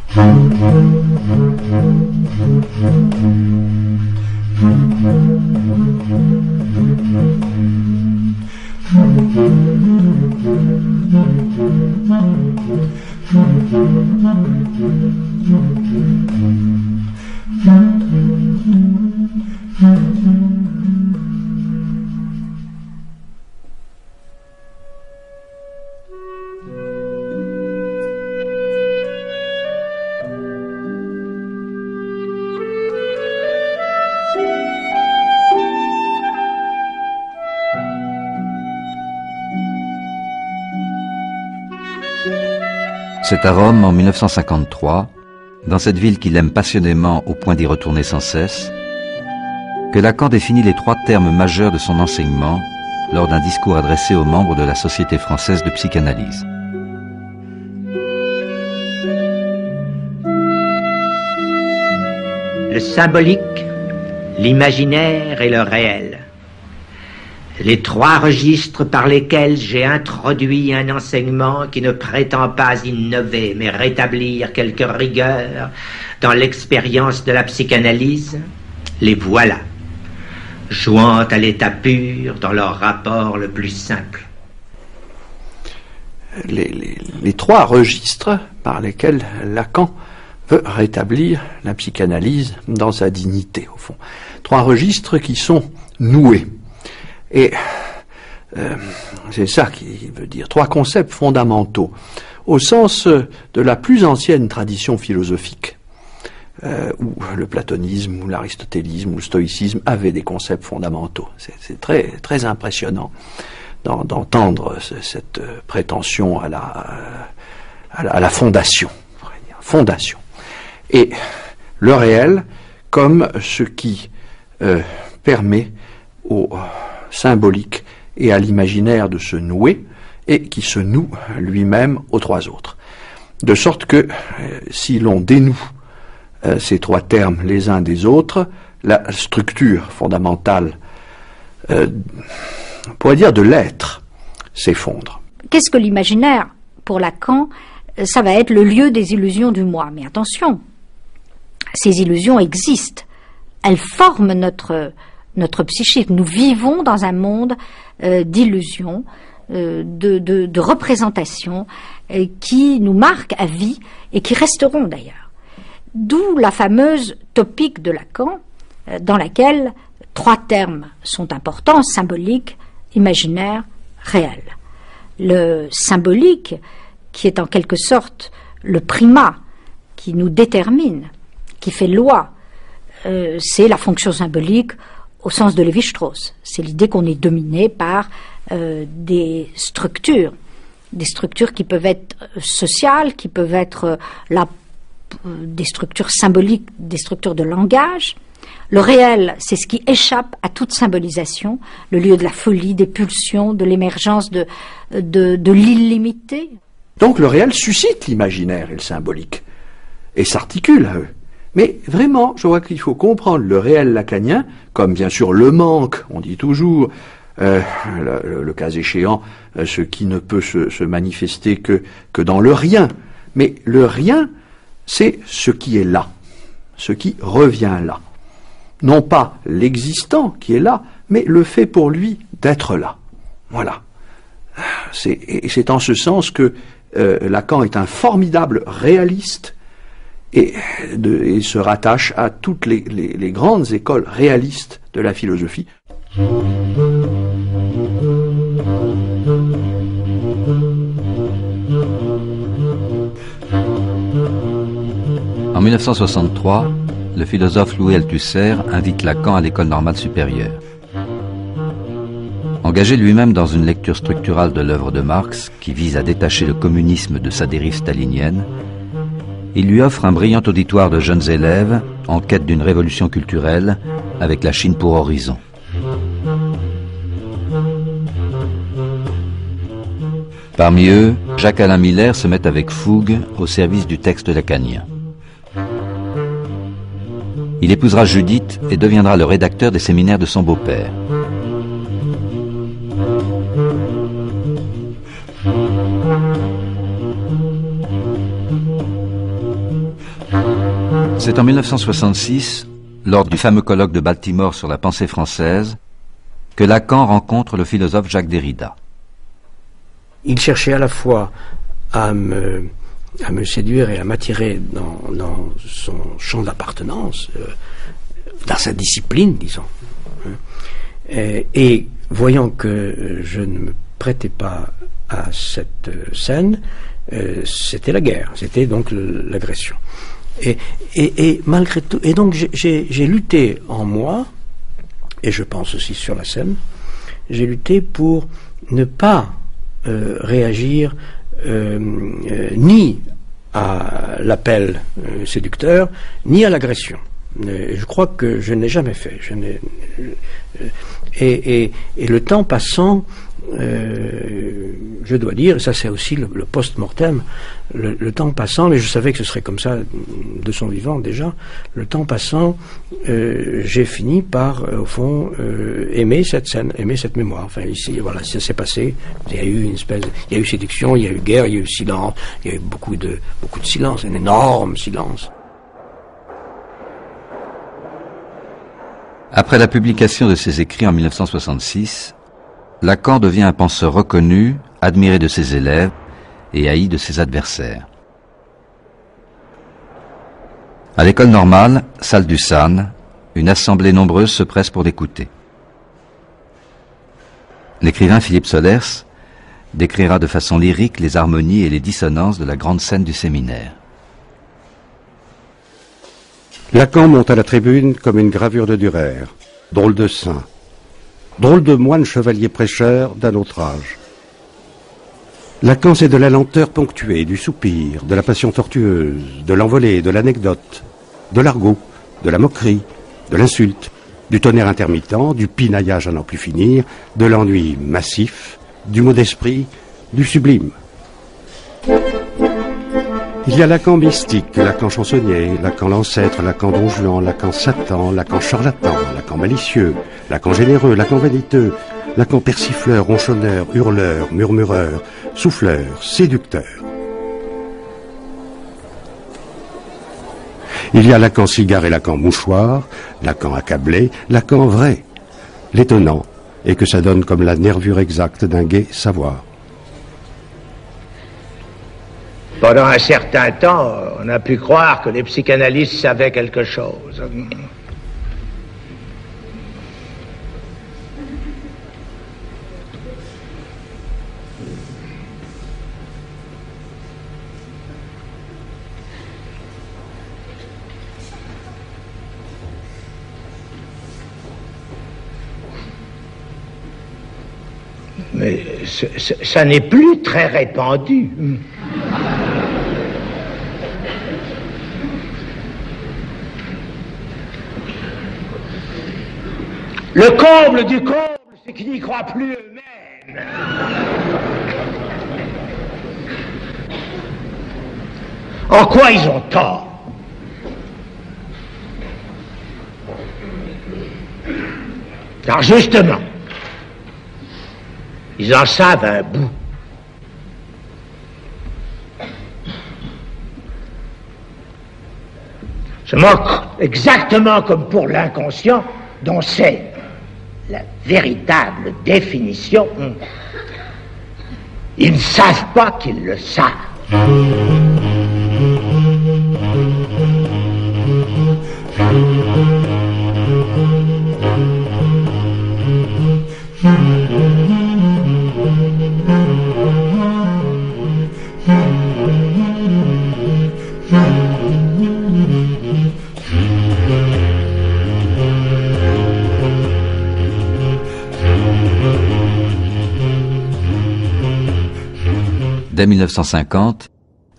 C'est à Rome en 1953, dans cette ville qu'il aime passionnément au point d'y retourner sans cesse, que Lacan définit les 3 termes majeurs de son enseignement lors d'un discours adressé aux membres de la Société française de psychanalyse. Le symbolique, l'imaginaire et le réel. Les 3 registres par lesquels j'ai introduit un enseignement qui ne prétend pas innover, mais rétablir quelque rigueur dans l'expérience de la psychanalyse, les voilà, jouant à l'état pur dans leur rapport le plus simple. Les 3 registres par lesquels Lacan veut rétablir la psychanalyse dans sa dignité, au fond. 3 registres qui sont noués. Et c'est ça qui veut dire 3 concepts fondamentaux, au sens de la plus ancienne tradition philosophique, où le platonisme, ou l'aristotélisme, ou le stoïcisme avaient des concepts fondamentaux. C'est très, très impressionnant d'entendre cette prétention à la fondation, fondation. Et le réel comme ce qui permet au symbolique et à l'imaginaire de se nouer, et qui se noue lui-même aux 3 autres. De sorte que, si l'on dénoue ces 3 termes les uns des autres, la structure fondamentale, on pourrait dire de l'être, s'effondre. Qu'est-ce que l'imaginaire? Pour Lacan, ça va être le lieu des illusions du moi. Mais attention, ces illusions existent. Elles forment notre psychique. Nous vivons dans un monde d'illusions, de représentations qui nous marquent à vie et qui resteront d'ailleurs. D'où la fameuse topique de Lacan, dans laquelle 3 termes sont importants: symbolique, imaginaire, réel. Le symbolique, qui est en quelque sorte le primat, qui nous détermine, qui fait loi, c'est la fonction symbolique au sens de Lévi-Strauss. C'est l'idée qu'on est dominé par des structures qui peuvent être sociales, qui peuvent être des structures symboliques, des structures de langage. Le réel, c'est ce qui échappe à toute symbolisation, le lieu de la folie, des pulsions, de l'émergence de l'illimité. Donc le réel suscite l'imaginaire et le symbolique, et s'articule à eux. Mais vraiment, je vois qu'il faut comprendre le réel lacanien, comme bien sûr le manque, on dit toujours, le cas échéant, ce qui ne peut se manifester que dans le rien. Mais le rien, c'est ce qui est là, ce qui revient là. Non pas l'existant qui est là, mais le fait pour lui d'être là. Voilà. C'est en ce sens que Lacan est un formidable réaliste et se rattache à toutes les grandes écoles réalistes de la philosophie. En 1963, le philosophe Louis Althusser invite Lacan à l'école normale supérieure. Engagé lui-même dans une lecture structurale de l'œuvre de Marx, qui vise à détacher le communisme de sa dérive stalinienne, il lui offre un brillant auditoire de jeunes élèves en quête d'une révolution culturelle avec la Chine pour horizon. Parmi eux, Jacques-Alain Miller se met avec fougue au service du texte lacanien. Il épousera Judith et deviendra le rédacteur des séminaires de son beau-père. C'est en 1966, lors du fameux colloque de Baltimore sur la pensée française, que Lacan rencontre le philosophe Jacques Derrida. Il cherchait à la fois à me séduire et à m'attirer dans son champ d'appartenance, dans sa discipline, disons. Et voyant que je ne me prêtais pas à cette scène, c'était la guerre, c'était donc l'agression. Et malgré tout, et donc j'ai lutté en moi, et je pense aussi sur la scène, j'ai lutté pour ne pas réagir ni à l'appel séducteur, ni à l'agression. Je crois que je n'ai jamais fait. Et le temps passant, je dois dire, et ça c'est aussi le post-mortem, le temps passant, mais je savais que ce serait comme ça de son vivant déjà, le temps passant, j'ai fini par, au fond, aimer cette scène, aimer cette mémoire. Enfin ici, voilà, ça s'est passé, il y a eu il y a eu séduction, il y a eu guerre, il y a eu silence, il y a eu beaucoup de silence, un énorme silence. Après la publication de ses écrits en 1966, Lacan devient un penseur reconnu, admiré de ses élèves et haï de ses adversaires. À l'école normale, salle du SAN, une assemblée nombreuse se presse pour l'écouter. L'écrivain Philippe Solers décrira de façon lyrique les harmonies et les dissonances de la grande scène du séminaire. Lacan monte à la tribune comme une gravure de Dürer, drôle de saint, drôle de moine chevalier prêcheur d'un autre âge. Lacan, c'est de la lenteur ponctuée, du soupir, de la passion tortueuse, de l'envolée, de l'anecdote, de l'argot, de la moquerie, de l'insulte, du tonnerre intermittent, du pinaillage à n'en plus finir, de l'ennui massif, du mot d'esprit, du sublime. Il y a Lacan mystique, Lacan chansonnier, Lacan l'ancêtre, Lacan don Juan, Lacan Satan, Lacan charlatan, Lacan malicieux, Lacan généreux, Lacan vaniteux, Lacan persifleur, ronchonneur, hurleur, murmureur, souffleur, séducteur. Il y a Lacan cigare et Lacan mouchoir, Lacan accablé, Lacan vrai. L'étonnant est que ça donne comme la nervure exacte d'un gai savoir. Pendant un certain temps, on a pu croire que les psychanalystes savaient quelque chose. Mais ça n'est plus très répandu. Le comble du comble, c'est qu'ils n'y croient plus eux-mêmes. En quoi ils ont tort? Car justement, ils en savent un bout. Je moque exactement comme pour l'inconscient, dont c'est la véritable définition. Ils ne savent pas qu'ils le savent. Dès 1950,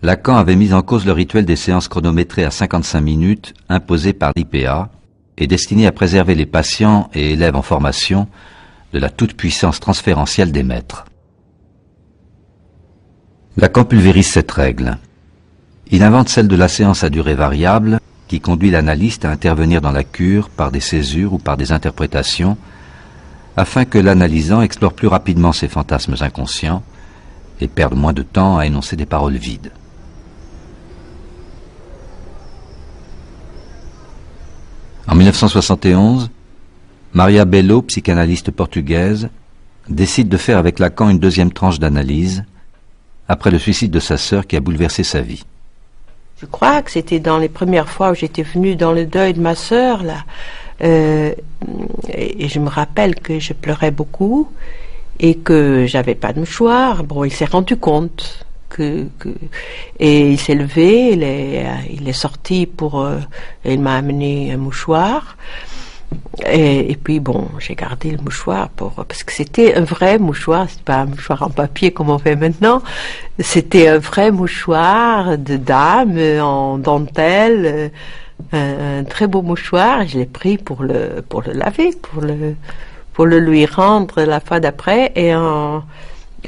Lacan avait mis en cause le rituel des séances chronométrées à 55 minutes imposées par l'IPA et destinées à préserver les patients et élèves en formation de la toute-puissance transférentielle des maîtres. Lacan pulvérise cette règle. Il invente celle de la séance à durée variable qui conduit l'analyste à intervenir dans la cure par des césures ou par des interprétations afin que l'analysant explore plus rapidement ses fantasmes inconscients et perde moins de temps à énoncer des paroles vides. En 1971, Maria Bello, psychanalyste portugaise, décide de faire avec Lacan une deuxième tranche d'analyse après le suicide de sa sœur qui a bouleversé sa vie. Je crois que c'était dans les premières fois où j'étais venue dans le deuil de ma sœur, là. Et je me rappelle que je pleurais beaucoup et que j'avais pas de mouchoir. Bon, il s'est rendu compte et il s'est levé, il est sorti il m'a amené un mouchoir. Et puis bon, j'ai gardé le mouchoir parce que c'était un vrai mouchoir, c'est pas un mouchoir en papier comme on fait maintenant, c'était un vrai mouchoir de dame en dentelle, un très beau mouchoir. Je l'ai pris pour le laver, pour le lui rendre la fois d'après, et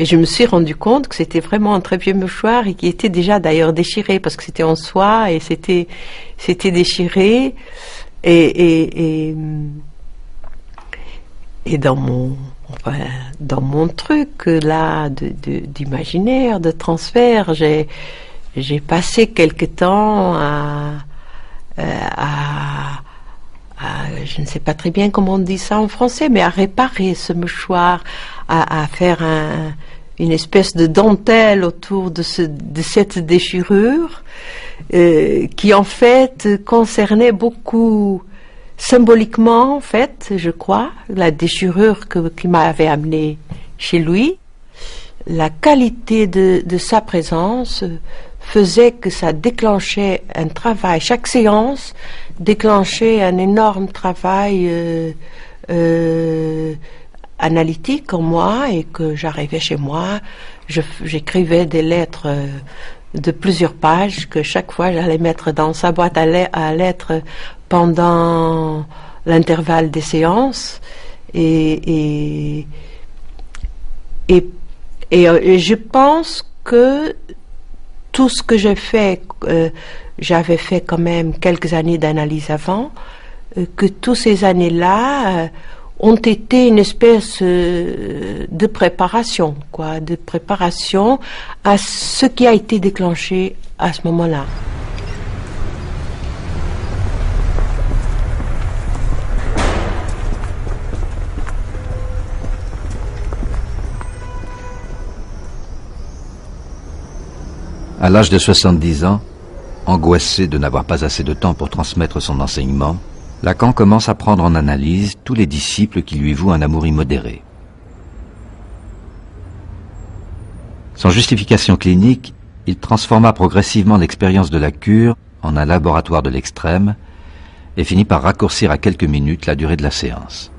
je me suis rendu compte que c'était vraiment un très vieux mouchoir et qui était déjà d'ailleurs déchiré parce que c'était en soie et c'était déchiré. Et dans mon truc là d'imaginaire, de transfert, j'ai passé quelque temps à je ne sais pas très bien comment on dit ça en français, mais à réparer ce mouchoir, à faire une espèce de dentelle autour de cette déchirure, qui en fait concernait beaucoup symboliquement, en fait, je crois, la déchirure qui m'avait amené chez lui. La qualité de sa présence faisait que ça déclenchait un travail. Chaque séance déclenchait un énorme travail analytique en moi, et que j'arrivais chez moi, j'écrivais des lettres de plusieurs pages que chaque fois j'allais mettre dans sa boîte à lettres pendant l'intervalle des séances, et je pense que tout ce que j'ai fait, j'avais fait quand même quelques années d'analyse avant, que toutes ces années-là ont été une espèce de préparation, de préparation à ce qui a été déclenché à ce moment-là. À l'âge de 70 ans, angoissé de n'avoir pas assez de temps pour transmettre son enseignement, Lacan commence à prendre en analyse tous les disciples qui lui vouent un amour immodéré. Sans justification clinique, il transforma progressivement l'expérience de la cure en un laboratoire de l'extrême et finit par raccourcir à quelques minutes la durée de la séance.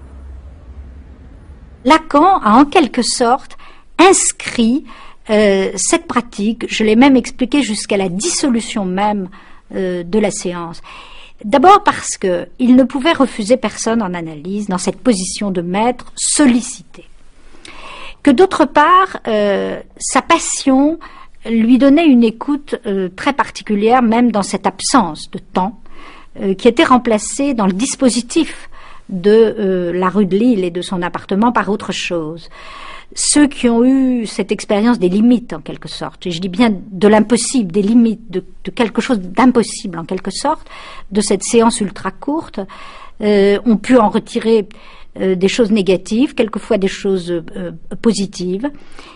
Lacan a en quelque sorte inscrit cette pratique, je l'ai même expliqué jusqu'à la dissolution même de la séance. D'abord parce qu'il ne pouvait refuser personne en analyse dans cette position de maître sollicité. Que d'autre part, sa passion lui donnait une écoute très particulière, même dans cette absence de temps, qui était remplacée dans le dispositif de la rue de Lille et de son appartement par autre chose. Ceux qui ont eu cette expérience des limites, en quelque sorte, et je dis bien de l'impossible, des limites, de quelque chose d'impossible, en quelque sorte, de cette séance ultra courte, ont pu en retirer des choses négatives, quelquefois des choses positives,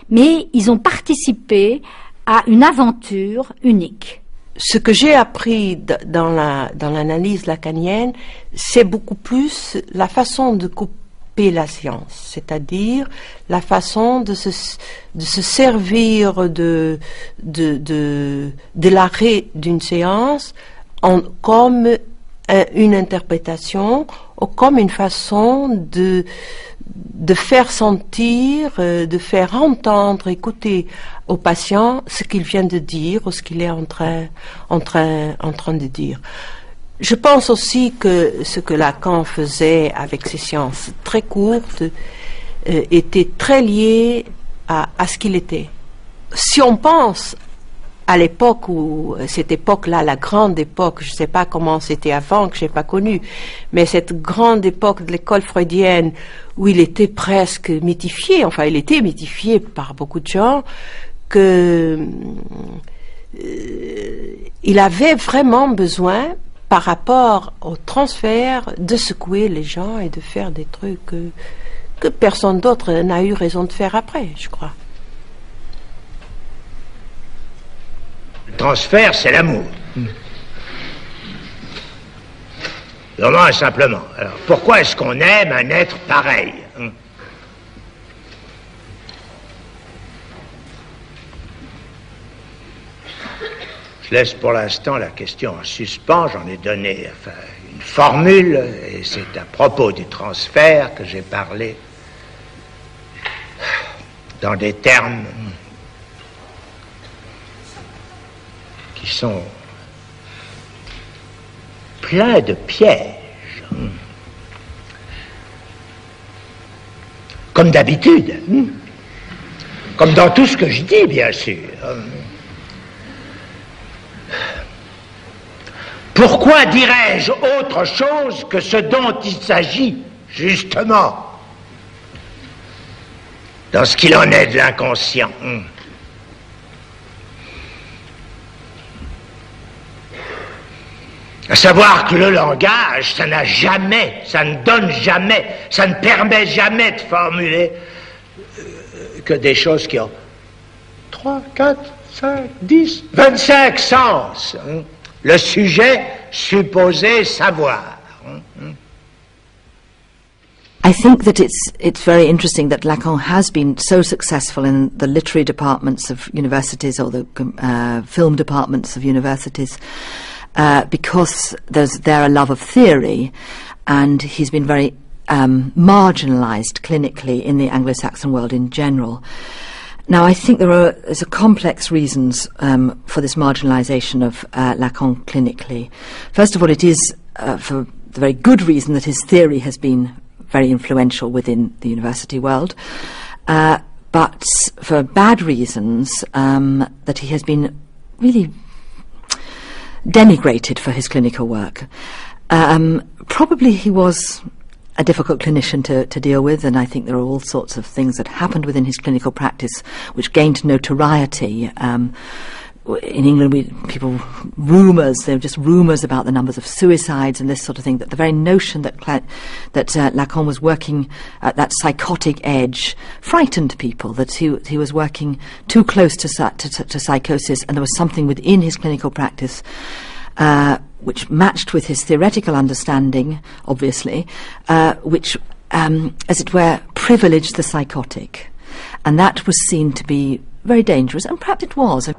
mais ils ont participé à une aventure unique. Ce que j'ai appris dans l'analyse lacanienne, c'est beaucoup plus la façon de couper la science, c'est-à-dire la façon de se servir de l'arrêt d'une séance comme une interprétation ou comme une façon de faire sentir, de faire entendre, écouter au patient ce qu'il vient de dire ou ce qu'il est en train de dire. Je pense aussi que ce que Lacan faisait avec ses séances très courtes était très lié à ce qu'il était. Si on pense à l'époque où, cette époque-là, la grande époque, je ne sais pas comment c'était avant, que je n'ai pas connu, mais cette grande époque de l'école freudienne où il était presque mythifié, enfin il était mythifié par beaucoup de gens, que il avait vraiment besoin, par rapport au transfert, de secouer les gens et de faire des trucs que personne d'autre n'a eu raison de faire après, je crois. Le transfert, c'est l'amour. Vraiment et simplement. Alors, pourquoi est-ce qu'on aime un être pareil? Je laisse pour l'instant la question en suspens. J'en ai donné une formule, et c'est à propos du transfert que j'ai parlé dans des termes qui sont pleins de pièges. Comme d'habitude. Comme dans tout ce que je dis, bien sûr. Pourquoi dirais-je autre chose que ce dont il s'agit, justement, dans ce qu'il en est de l'inconscient? À savoir que le langage, ça ne donne jamais, ça ne permet jamais de formuler que des choses qui ont 3, 4, 5, 10, 25 sens. Le sujet supposé savoir. I think that it's very interesting that Lacan has been so successful in the literary departments of universities or the film departments of universities because there's there a love of theory, and he's been very marginalized clinically in the Anglo-Saxon world in general. Now, I think there's a complex reasons for this marginalisation of Lacan clinically. First of all, it is for the very good reason that his theory has been very influential within the university world, but for bad reasons that he has been really denigrated for his clinical work. Probably he was a difficult clinician to deal with, and I think there are all sorts of things that happened within his clinical practice which gained notoriety. In England, rumours, there were just rumours about the numbers of suicides and this sort of thing, that the very notion that Lacan was working at that psychotic edge frightened people, that he was working too close to psychosis, and there was something within his clinical practice which matched with his theoretical understanding, obviously, which, as it were, privileged the psychotic. And that was seen to be very dangerous, and perhaps it was.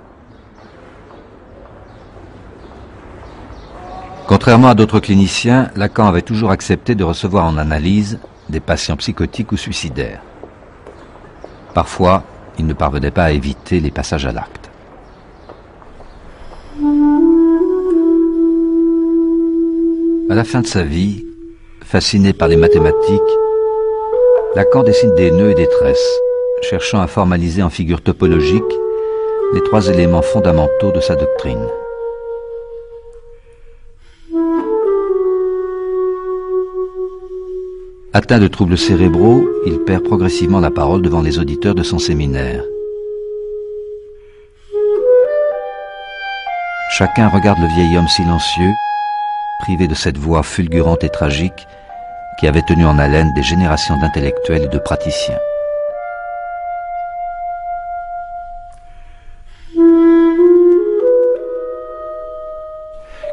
Contrairement à d'autres cliniciens, Lacan avait toujours accepté de recevoir en analyse des patients psychotiques ou suicidaires. Parfois, il ne parvenait pas à éviter les passages à l'acte. À la fin de sa vie, fasciné par les mathématiques, Lacan dessine des nœuds et des tresses, cherchant à formaliser en figures topologiques les trois éléments fondamentaux de sa doctrine. Atteint de troubles cérébraux, il perd progressivement la parole devant les auditeurs de son séminaire. Chacun regarde le vieil homme silencieux, privé de cette voix fulgurante et tragique qui avait tenu en haleine des générations d'intellectuels et de praticiens.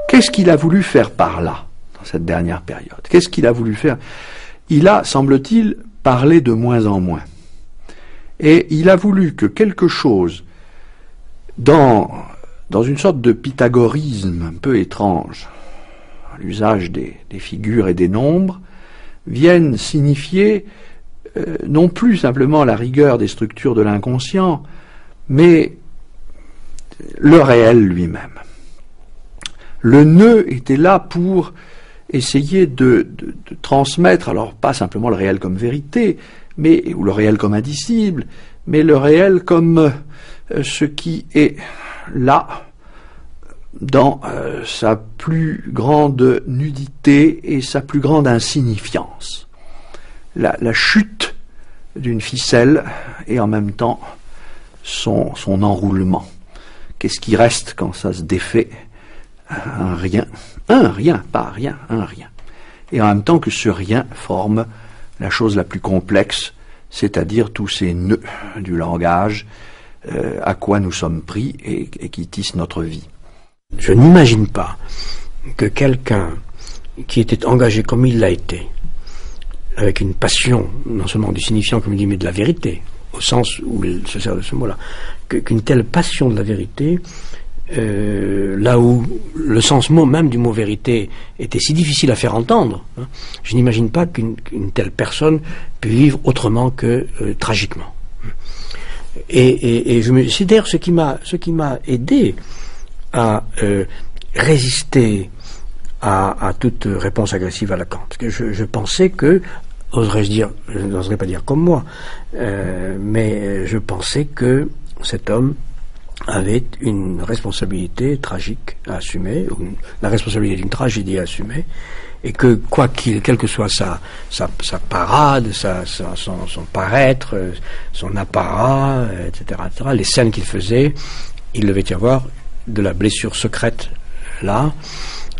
Qu'est-ce qu'il a voulu faire par là, dans cette dernière période? Qu'est-ce qu'il a voulu faire? Il a, semble-t-il, parlé de moins en moins. Et il a voulu que quelque chose, dans une sorte de pythagorisme un peu étrange, l'usage des figures et des nombres, viennent signifier non plus simplement la rigueur des structures de l'inconscient, mais le réel lui-même. Le nœud était là pour essayer de transmettre, alors pas simplement le réel comme vérité, ou le réel comme indicible, mais le réel comme ce qui est là, dans sa plus grande nudité et sa plus grande insignifiance. La chute d'une ficelle et en même temps son enroulement. Qu'est-ce qui reste quand ça se défait? Un rien, pas rien, un rien. Et en même temps que ce rien forme la chose la plus complexe, c'est-à-dire tous ces nœuds du langage à quoi nous sommes pris et qui tissent notre vie. Je n'imagine pas que quelqu'un qui était engagé comme il l'a été, avec une passion, non seulement du signifiant comme il dit, mais de la vérité, au sens où il se sert de ce mot-là, qu'une telle passion de la vérité, là où le sens même du mot vérité était si difficile à faire entendre, hein, je n'imagine pas qu'une telle personne puisse vivre autrement que tragiquement. Et c'est d'ailleurs ce qui m'a aidé à résister à toute réponse agressive à Lacan. Parce que je pensais que, je n'oserais pas dire comme moi, mais je pensais que cet homme avait une responsabilité tragique à assumer, la responsabilité d'une tragédie à assumer, et que quelle que soit sa parade, son paraître, son apparat, etc., les scènes qu'il faisait, il devait y avoir de la blessure secrète là,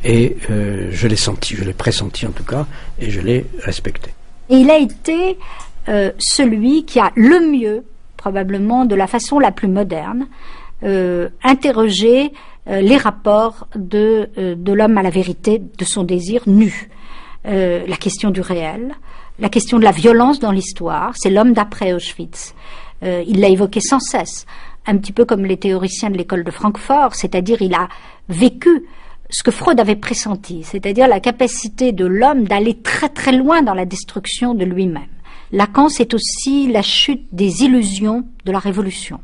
et je l'ai senti, je l'ai pressenti en tout cas, et je l'ai respecté. Et il a été celui qui a le mieux, probablement de la façon la plus moderne, interrogé les rapports de l'homme à la vérité, de son désir nu. La question du réel, la question de la violence dans l'histoire, c'est l'homme d'après Auschwitz. Il l'a évoqué sans cesse, un petit peu comme les théoriciens de l'école de Francfort, c'est-à-dire il a vécu ce que Freud avait pressenti, c'est-à-dire la capacité de l'homme d'aller très très loin dans la destruction de lui-même. Lacan, c'est aussi la chute des illusions de la Révolution.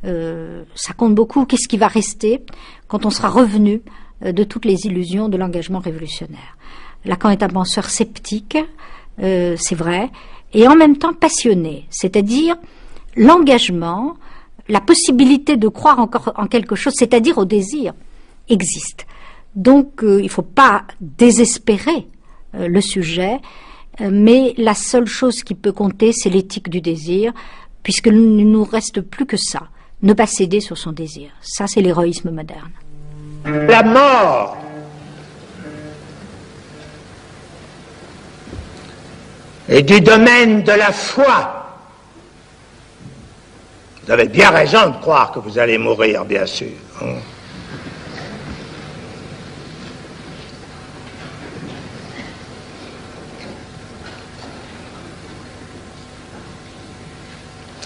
Ça compte beaucoup. Qu'est-ce qui va rester quand on sera revenu de toutes les illusions de l'engagement révolutionnaire? Lacan est un penseur sceptique, c'est vrai, et en même temps passionné, c'est-à-dire l'engagement, la possibilité de croire encore en quelque chose, c'est-à-dire au désir, existe. Donc il ne faut pas désespérer le sujet, mais la seule chose qui peut compter, c'est l'éthique du désir, puisqu'il ne nous reste plus que ça, ne pas céder sur son désir. Ça, c'est l'héroïsme moderne. La mort est du domaine de la foi. Vous avez bien raison de croire que vous allez mourir, bien sûr.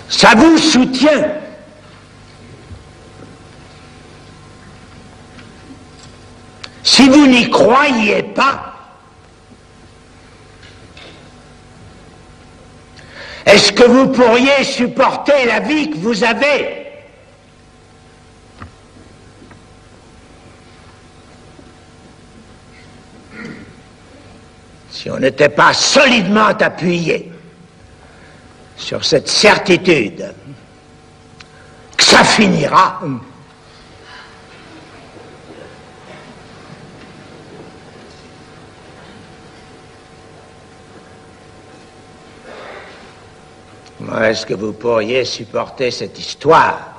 Ça vous soutient. Si vous n'y croyez pas, est-ce que vous pourriez supporter la vie que vous avez? Si on n'était pas solidement appuyé sur cette certitude que ça finira, comment est-ce que vous pourriez supporter cette histoire?